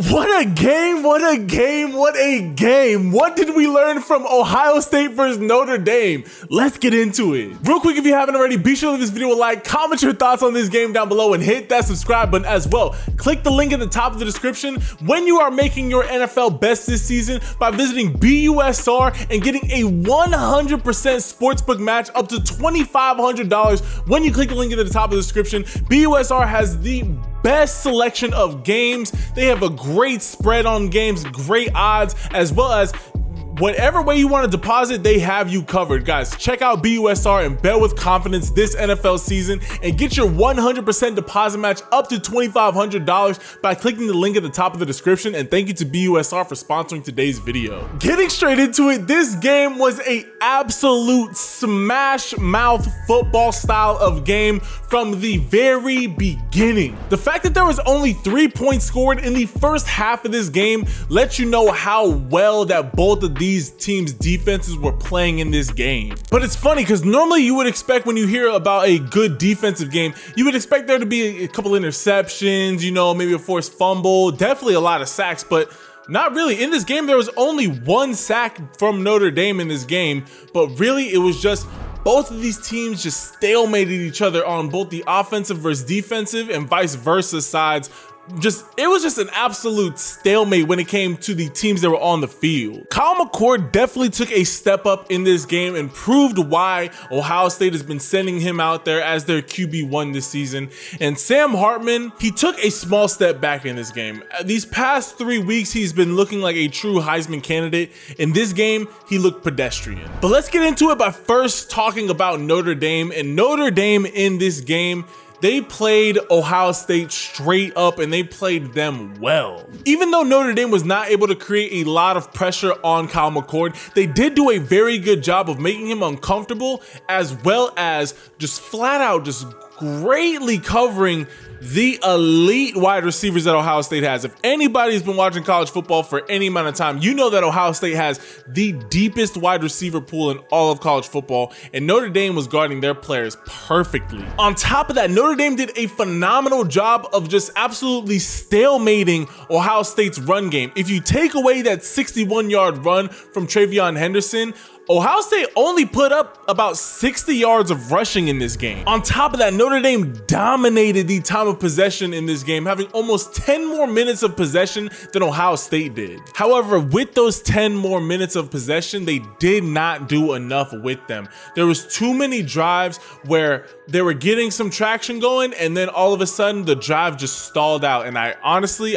What a game, what a game, what a game. What did we learn from Ohio State versus Notre Dame? Let's get into it. Real quick, if you haven't already, be sure to leave this video a like, comment your thoughts on this game down below, and hit that subscribe button as well. Click the link at the top of the description when you are making your NFL best this season by visiting BUSR and getting a 100% sportsbook match up to $2,500 when you click the link at the top of the description. BUSR has the best selection of games. They have a great spread on games, great odds, as well as whatever way you want to deposit, they have you covered. Guys, check out BUSR and bet with confidence this NFL season and get your 100% deposit match up to $2,500 by clicking the link at the top of the description. And thank you to BUSR for sponsoring today's video. Getting straight into it, this game was an absolute smash mouth football style of game from the very beginning. The fact that there was only 3 points scored in the first half of this game lets you know how well that both of these teams' defenses were playing in this game. But it's funny because normally you would expect, when you hear about a good defensive game, you would expect there to be a couple interceptions, you know, maybe a forced fumble, definitely a lot of sacks, but not really. In this game, there was only 1 sack from Notre Dame in this game, but really it was just both of these teams just stalemated each other on both the offensive versus defensive and vice versa sides. It was just an absolute stalemate when it came to the teams that were on the field. Kyle McCord definitely took a step up in this game and proved why Ohio State has been sending him out there as their QB1 this season. And Sam Hartman, he took a small step back in this game. These past 3 weeks, he's been looking like a true Heisman candidate. In this game, he looked pedestrian. But let's get into it by first talking about Notre Dame. And Notre Dame in this game, they played Ohio State straight up and they played them well. Even though Notre Dame was not able to create a lot of pressure on Kyle McCord, they did do a very good job of making him uncomfortable, as well as just flat out just greatly covering the elite wide receivers that Ohio State has. If anybody's been watching college football for any amount of time, you know that Ohio State has the deepest wide receiver pool in all of college football, and Notre Dame was guarding their players perfectly. On top of that, Notre Dame did a phenomenal job of just absolutely stalemating Ohio State's run game. If you take away that 61-yard run from Travion Henderson, Ohio State only put up about 60 yards of rushing in this game. On top of that, Notre Dame dominated the time of possession in this game, having almost 10 more minutes of possession than Ohio State did. However, with those 10 more minutes of possession, they did not do enough with them. There was too many drives where they were getting some traction going, and then all of a sudden the drive just stalled out. And I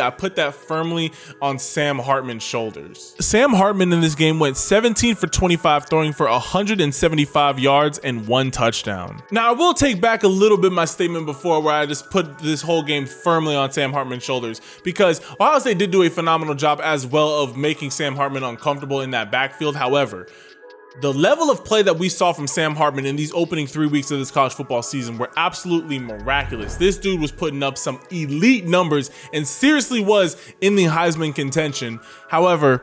put that firmly on Sam Hartman's shoulders. Sam Hartman in this game went 17 for 25, throwing for 175 yards and 1 touchdown. Now, I will take back a little bit my statement before where I just put this whole game firmly on Sam Hartman's shoulders, because Ohio State did do a phenomenal job as well of making Sam Hartman uncomfortable in that backfield. However, the level of play that we saw from Sam Hartman in these opening 3 weeks of this college football season were absolutely miraculous. This dude was putting up some elite numbers and seriously was in the Heisman contention. However,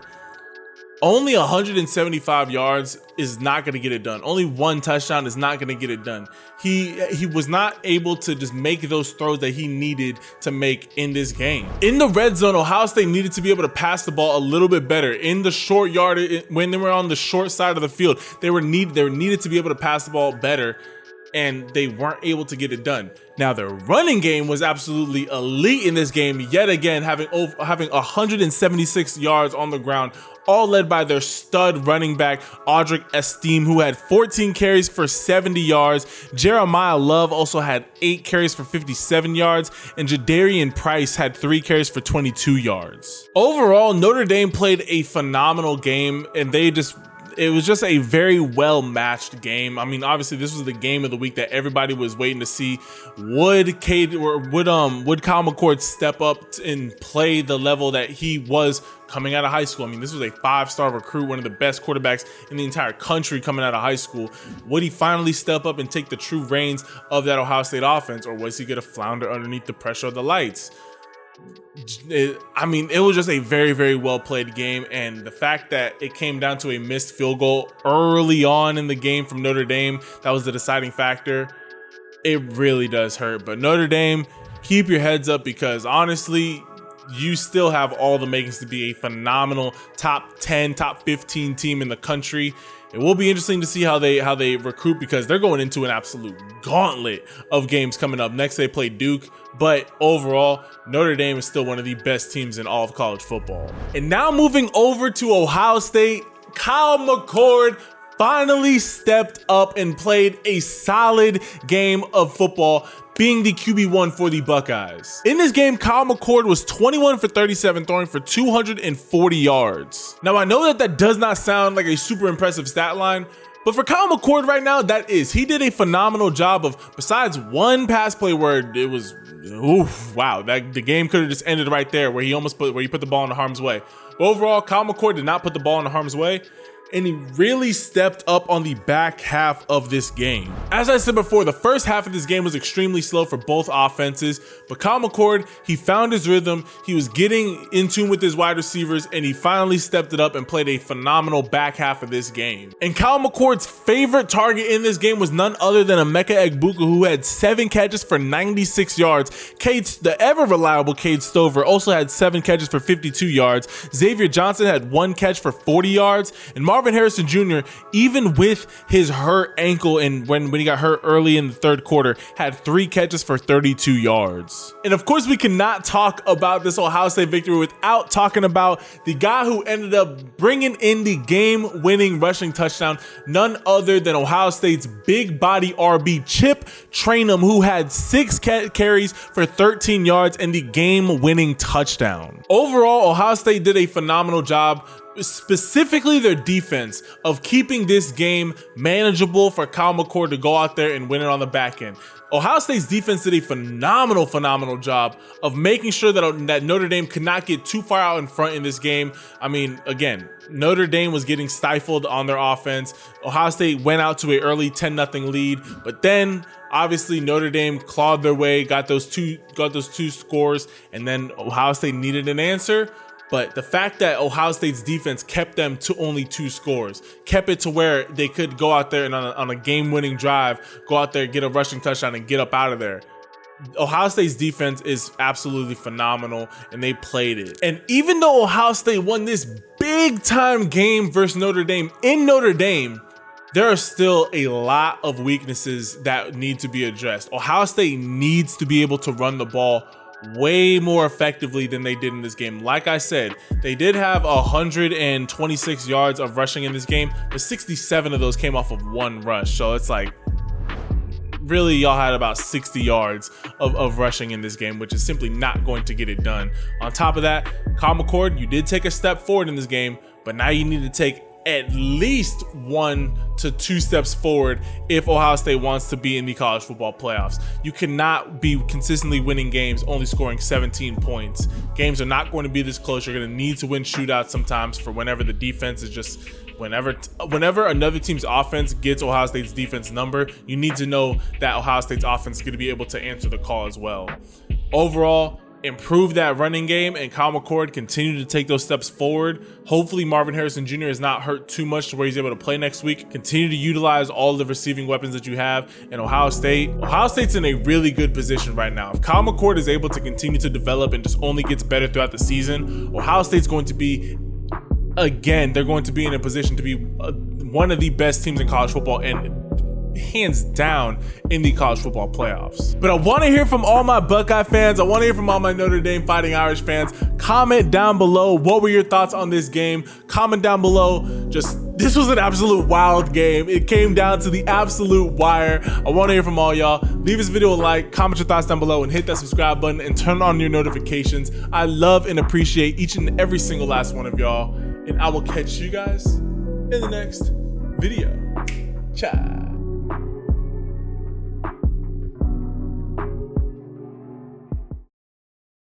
only 175 yards is not going to get it done. Only 1 touchdown is not going to get it done. He was not able to just make those throws that he needed to make in this game. In the red zone, Ohio State needed to be able to pass the ball a little bit better. In the short yard, when they were on the short side of the field, they needed to be able to pass the ball better, and they weren't able to get it done. Now, their running game was absolutely elite in this game, yet again, having 176 yards on the ground, all led by their stud running back, Audric Estime, who had 14 carries for 70 yards. Jeremiah Love also had 8 carries for 57 yards, and Jadarian Price had 3 carries for 22 yards. Overall, Notre Dame played a phenomenal game, and it was just a very well-matched game. I mean, obviously, this was the game of the week that everybody was waiting to see. Would Kyle McCord step up and play the level that he was coming out of high school? I mean, this was a 5-star recruit, one of the best quarterbacks in the entire country coming out of high school. Would he finally step up and take the true reins of that Ohio State offense, or was he going to flounder underneath the pressure of the lights? It was just a very, very well played game, and the fact that it came down to a missed field goal early on in the game from Notre Dame, that was the deciding factor. It really does hurt. But Notre Dame, keep your heads up, because honestly, you still have all the makings to be a phenomenal top 10, top 15 team in the country. It will be interesting to see how they recruit, because they're going into an absolute gauntlet of games coming up. Next, they play Duke, but overall, Notre Dame is still one of the best teams in all of college football. And now moving over to Ohio State, Kyle McCord finally stepped up and played a solid game of football, being the QB1 for the Buckeyes. In this game, Kyle McCord was 21 for 37, throwing for 240 yards. Now, I know that does not sound like a super impressive stat line, but for Kyle McCord right now, that is. He did a phenomenal job of, besides one pass play where it was, oof, wow, that the game could have just ended right there, where he put the ball in harm's way. But overall, Kyle McCord did not put the ball in harm's way, and he really stepped up on the back half of this game. As I said before, the first half of this game was extremely slow for both offenses, but Kyle McCord, he found his rhythm, he was getting in tune with his wide receivers, and he finally stepped it up and played a phenomenal back half of this game. And Kyle McCord's favorite target in this game was none other than Emeka Egbuka, who had 7 catches for 96 yards. The ever reliable Cade Stover also had 7 catches for 52 yards. Xavier Johnson had 1 catch for 40 yards, and Marvin Harrison Jr., even with his hurt ankle and when he got hurt early in the third quarter, had 3 catches for 32 yards. And of course, we cannot talk about this Ohio State victory without talking about the guy who ended up bringing in the game-winning rushing touchdown, none other than Ohio State's big body RB Chip Trayanum, who had 6 carries for 13 yards and the game-winning touchdown. Overall, Ohio State did a phenomenal job, specifically their defense, of keeping this game manageable for Kyle McCord to go out there and win it on the back end. Ohio State's defense did a phenomenal job of making sure that Notre Dame could not get too far out in front in this game. I mean, again, Notre Dame was getting stifled on their offense. Ohio State went out to an early 10-0 lead, but then obviously Notre Dame clawed their way, got those two scores, and then Ohio State needed an answer. But the fact that Ohio State's defense kept them to only 2 scores, kept it to where they could go out there and on a game-winning drive, go out there, get a rushing touchdown, and get up out of there. Ohio State's defense is absolutely phenomenal, and they played it. And even though Ohio State won this big-time game versus Notre Dame in Notre Dame, there are still a lot of weaknesses that need to be addressed. Ohio State needs to be able to run the ball way more effectively than they did in this game. Like I said, they did have 126 yards of rushing in this game, but 67 of those came off of 1 rush. So it's like, really, y'all had about 60 yards of rushing in this game, which is simply not going to get it done. On top of that, Kyle McCord, you did take a step forward in this game, but now you need to take at least 1 to 2 steps forward if Ohio State wants to be in the college football playoffs. You cannot be consistently winning games only scoring 17 points. Games are not going to be this close. You're going to need to win shootouts sometimes for whenever the defense is just whenever another team's offense gets Ohio State's defense number, you need to know that Ohio State's offense is going to be able to answer the call as well. Overall, improve that running game, and Kyle McCord continue to take those steps forward. Hopefully Marvin Harrison Jr. is not hurt too much to where he's able to play next week. Continue to utilize all the receiving weapons that you have. And Ohio State's in a really good position right now. If Kyle McCord is able to continue to develop and just only gets better throughout the season, Ohio State's going to be, again, they're going to be in a position to be one of the best teams in college football, and hands down in the college football playoffs. But I want to hear from all my Buckeye fans. I want to hear from all my Notre Dame Fighting Irish fans. Comment down below, what were your thoughts on this game? Comment down below. This was an absolute wild game. It came down to the absolute wire. I want to hear from all y'all. Leave this video a like, comment your thoughts down below, and hit that subscribe button and turn on your notifications. I love and appreciate each and every single last one of y'all, and I will catch you guys in the next video. Ciao.